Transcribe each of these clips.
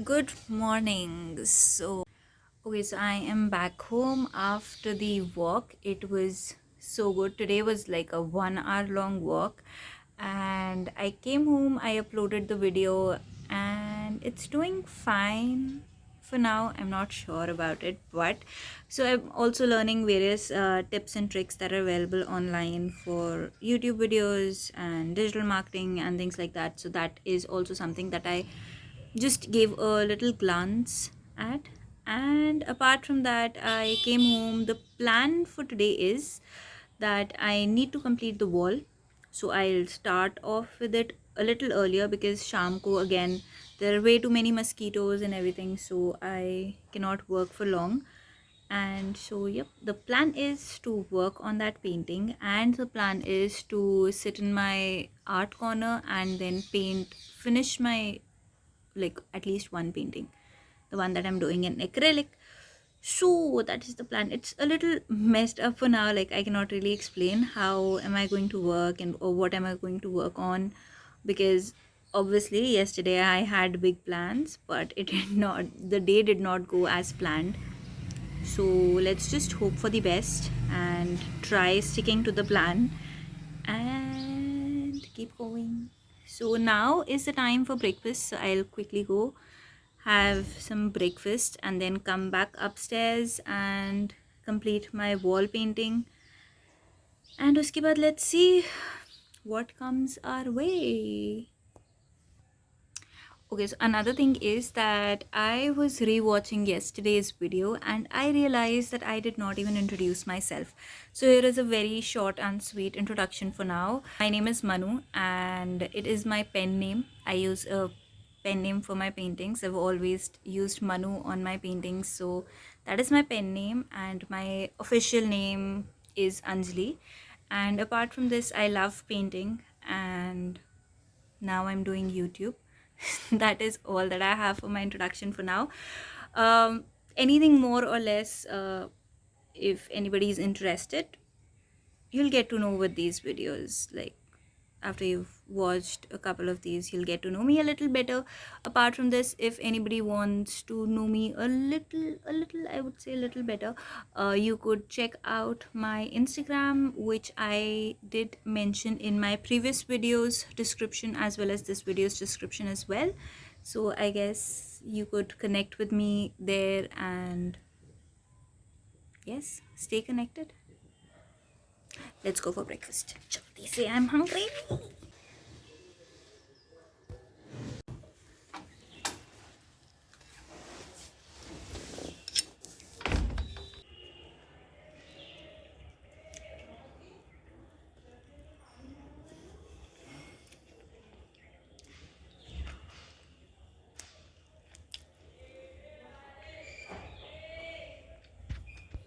Good morning. So I am back home after the walk. It was so good. Today was like a 1 hour long walk, and I came home. I uploaded the video, and it's doing fine for now. I'm not sure about it, but so I'm also learning various tips and tricks that are available online for YouTube videos and digital marketing and things like that. So that is also something that I just gave a little glance at. And apart from that, I came home. The plan for today is that I need to complete the wall, so I'll start off with it a little earlier because sham ko again there are way too many mosquitoes and everything, so I cannot work for long. And so yep, the plan is to work on that painting, and the plan is to sit in my art corner and then finish my, like, at least one painting, the one that I'm doing in acrylic. So that is the plan. It's a little messed up for now, like I cannot really explain how am I going to work and or what am I going to work on, because obviously yesterday I had big plans, but it did not, the day did not go as planned. So let's just hope for the best and try sticking to the plan and keep going. So now is the time for breakfast. So I'll quickly go have some breakfast and then come back upstairs and complete my wall painting. And uske baad let's see what comes our way. Okay, so another thing is that I was rewatching yesterday's video and I realized that I did not even introduce myself. So here is a very short and sweet introduction for now. My name is Manu and it is my pen name. I use a pen name for my paintings. I've always used Manu on my paintings, so that is my pen name, and my official name is Anjali. And apart from this, I love painting, and now I'm doing YouTube. That is all that I have for my introduction for now. Anything more or less, if anybody is interested, you'll get to know with these videos. Like, after you've watched a couple of these, you'll get to know me a little better. Apart from this, if anybody wants to know me a little, I would say a little better, you could check out my Instagram, which I did mention in my previous videos description as well as this video's description as well. So I guess you could connect with me there, and yes, stay connected. Let's go for breakfast. Jaldi se, I'm hungry.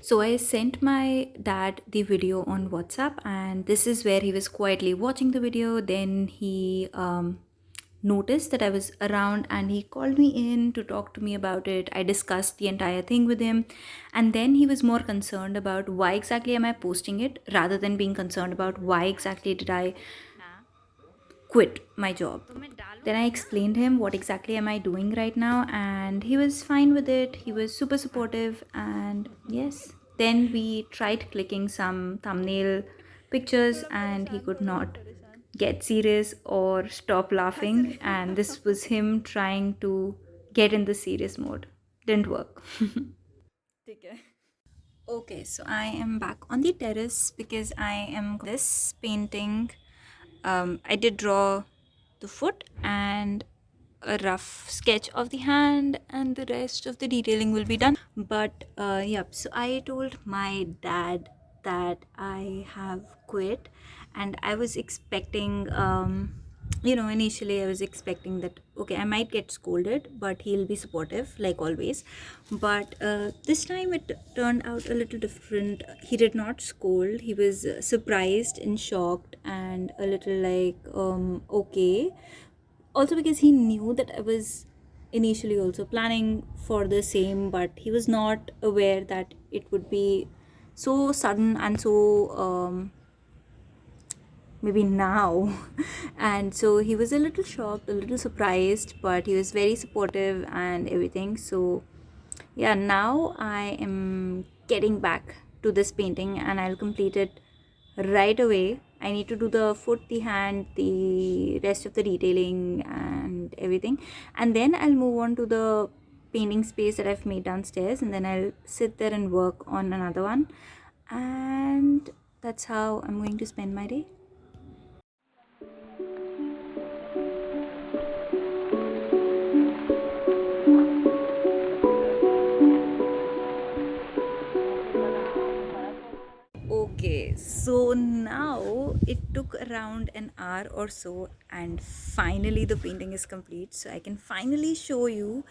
So I sent my dad the video on WhatsApp, and this is where he was quietly watching the video. Then he noticed that I was around and he called me in to talk to me about it. I discussed the entire thing with him, and then he was more concerned about why exactly am I posting it rather than being concerned about why exactly did I quit my job. Then I explained him what exactly am I doing right now, and he was fine with it. He was super supportive, and yes. Then we tried clicking some thumbnail pictures, and he could not get serious or stop laughing. And this was him trying to get in the serious mode. Didn't work. Okay, so I am back on the terrace because I am this painting. I did draw the foot and a rough sketch of the hand, and the rest of the detailing will be done. But yep, so I told my dad that I have quit, and I was expecting, initially I was expecting that okay, I might get scolded, but he'll be supportive like always. But this time it turned out a little different. He did not scold. He was surprised and shocked and a little like okay, also because he knew that I was initially also planning for the same, but he was not aware that it would be so sudden and so maybe now. And so he was a little shocked, a little surprised, but he was very supportive and everything. So yeah, now I am getting back to this painting and I'll complete it right away. I need to do the foot, the hand, the rest of the detailing and everything, and then I'll move on to the painting space that I've made downstairs, and then I'll sit there and work on another one. And that's how I'm going to spend my day. Okay, so now it took around an hour or so, and finally the painting is complete. So I can finally show you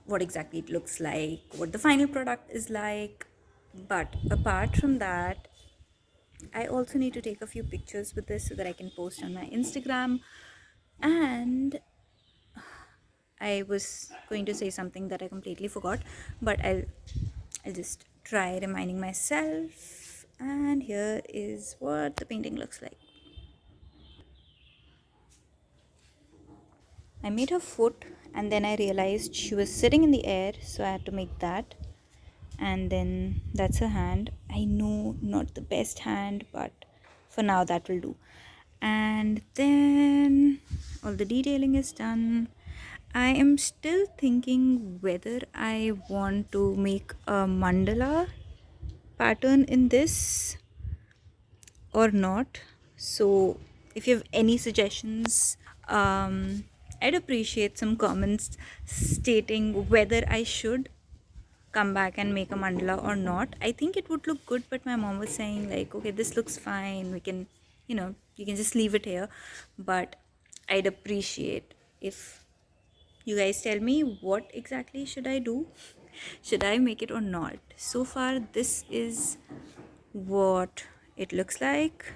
what exactly it looks like, what the final product is like. But apart from that, I also need to take a few pictures with this so that I can post on my Instagram. And I was going to say something that I completely forgot, but I'll just try reminding myself. And here is what the painting looks like. I made her foot and then I realized she was sitting in the air, so I had to make that. And then that's her hand. I know, not the best hand, but for now that will do. And then all the detailing is done. I am still thinking whether I want to make a mandala pattern in this or not. So if you have any suggestions, I'd appreciate some comments stating whether I should come back and make a mandala or not. I think it would look good, but my mom was saying like, okay, this looks fine, we can, you can just leave it here. But I'd appreciate if you guys tell me what exactly should I do. Should I make it or not? So far this is what it looks like.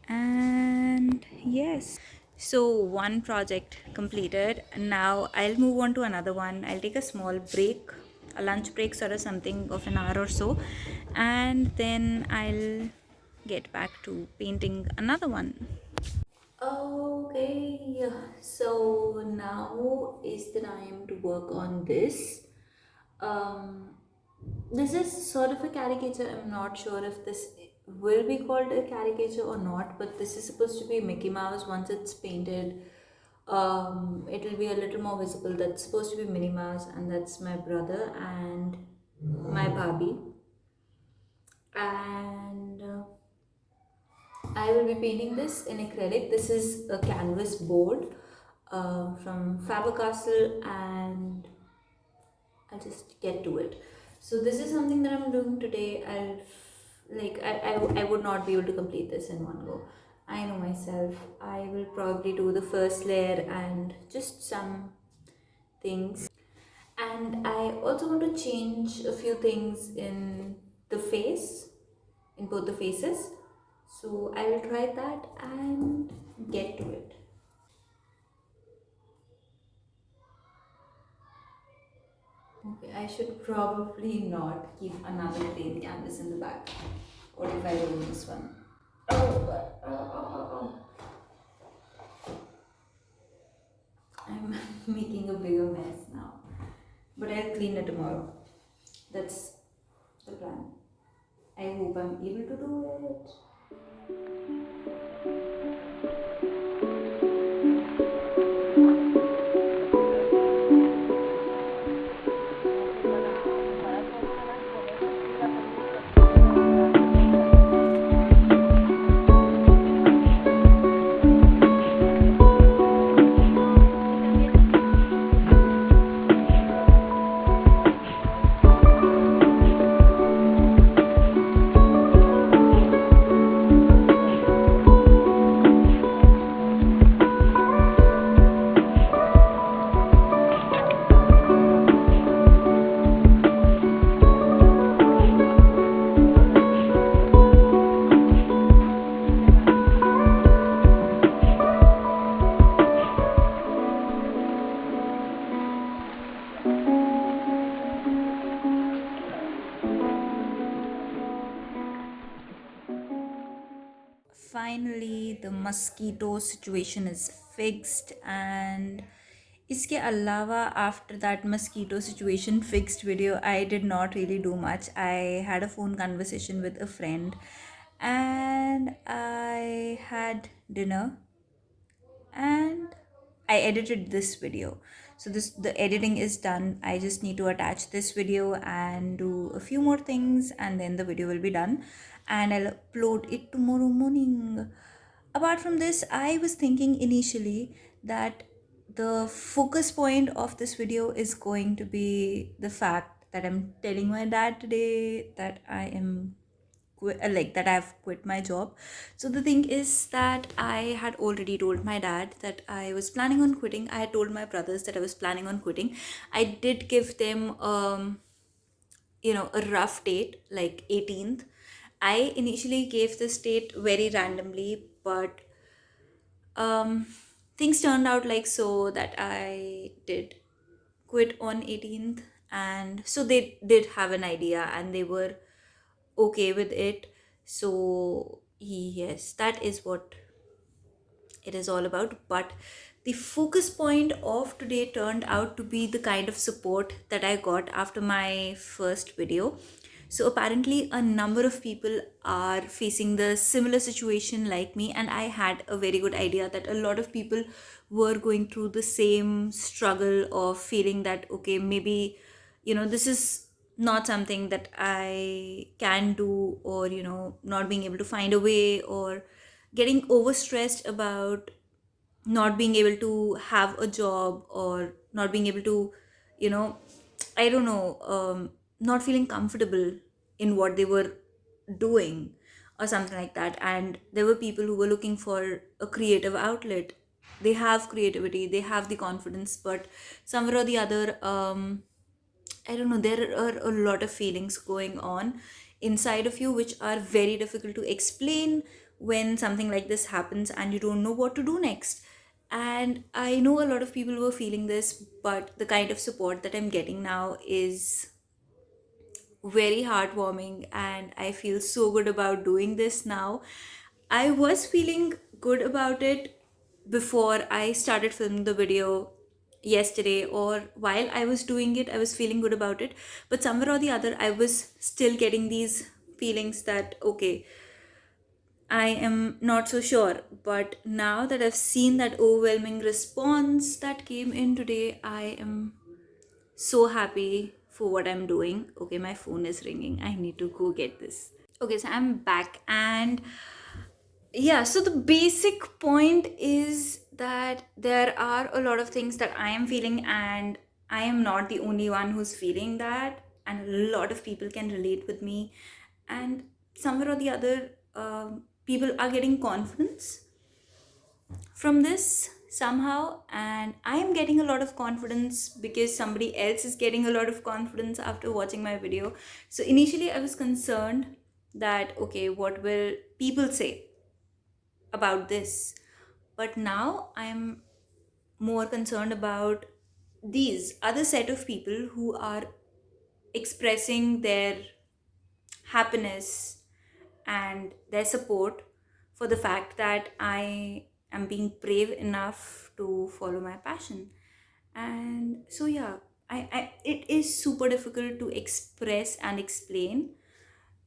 And yes, so one project completed. Now I'll move on to another one. I'll take a small break, a lunch break sort of something of an hour or so, and then I'll get back to painting another one. Okay, so now is the time to work on this. Um, this is sort of a caricature. I'm not sure if this will be called a caricature or not, but this is supposed to be Mickey Mouse. Once it's painted, it'll be a little more visible. That's supposed to be Minnie Mouse, and that's my brother and my Barbie. And I will be painting this in acrylic. This is a canvas board from Faber-Castell, and I'll just get to it. So this is something that I'm doing today. I would not be able to complete this in one go. I know myself. I will probably do the first layer and just some things. And I also want to change a few things in the face, in both the faces. So I will try that and get to it. Okay, I should probably not keep another plain canvas in the back. What if I ruin this one? Oh. I'm making a bigger mess now. But I'll clean it tomorrow. That's the plan. I hope I'm able to do it. finally the mosquito situation is fixed. And इसके अलावा after that mosquito situation fixed video, I did not really do much. I had a phone conversation with a friend and I had dinner and I edited this video. So this the editing is done. I just need to attach this video and do a few more things and then the video will be done and I'll upload it tomorrow morning. Apart from this, I was thinking initially that the focus point of this video is going to be the fact that I'm telling my dad today that I am like that I've quit my job. So the thing is that I had already told my dad that I was planning on quitting. I had told my brothers that I was planning on quitting. I did give them a rough date like 18th. I initially gave this date very randomly, but um things turned out like so that I did quit on 18th, and so they did have an idea and they were okay with it. So yes, that is what it is all about. But the focus point of today turned out to be the kind of support that I got after my first video. So apparently a number of people are facing the similar situation like me, and I had a very good idea that a lot of people were going through the same struggle of feeling that okay, maybe this is not something that I can do, or not being able to find a way, or getting overstressed about not being able to have a job, or not being able to you know I don't know, not feeling comfortable in what they were doing or something like that. And there were people who were looking for a creative outlet. They have creativity, they have the confidence, but somewhere or the other, I don't know, there are a lot of feelings going on inside of you which are very difficult to explain when something like this happens and you don't know what to do next. And I know a lot of people were feeling this, but the kind of support that I'm getting now is very heartwarming and I feel so good about doing this now. I was feeling good about it before I started filming the video yesterday, or while I was doing it, I was feeling good about it. But somewhere or the other, I was still getting these feelings that, okay, I am not so sure. But now that I've seen that overwhelming response that came in today, I am so happy for what I'm doing. Okay, my phone is ringing. I need to go get this. Okay, so I'm back, and yeah, so the basic point is that there are a lot of things that I am feeling, and I am not the only one who's feeling that, and a lot of people can relate with me. And somewhere or the other, people are getting confidence from this somehow, and I am getting a lot of confidence because somebody else is getting a lot of confidence after watching my video. So initially I was concerned that okay, what will people say about this, but now I'm more concerned about these other set of people who are expressing their happiness and their support for the fact that I am being brave enough to follow my passion. And so yeah, it is super difficult to express and explain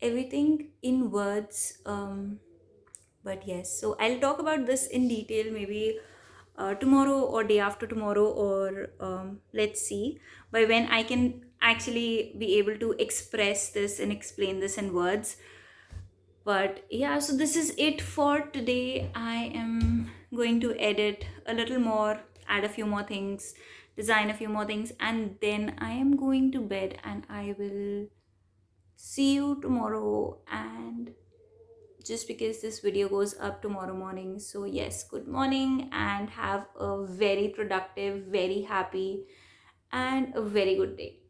everything in words. But yes, so I'll talk about this in detail maybe tomorrow or day after tomorrow, or let's see by when I can actually be able to express this and explain this in words. But yeah, so this is it for today. I am going to edit a little more, add a few more things, design a few more things, and then I am going to bed, and I will see you tomorrow. And just because this video goes up tomorrow morning, so yes, good morning and have a very productive, very happy, and a very good day.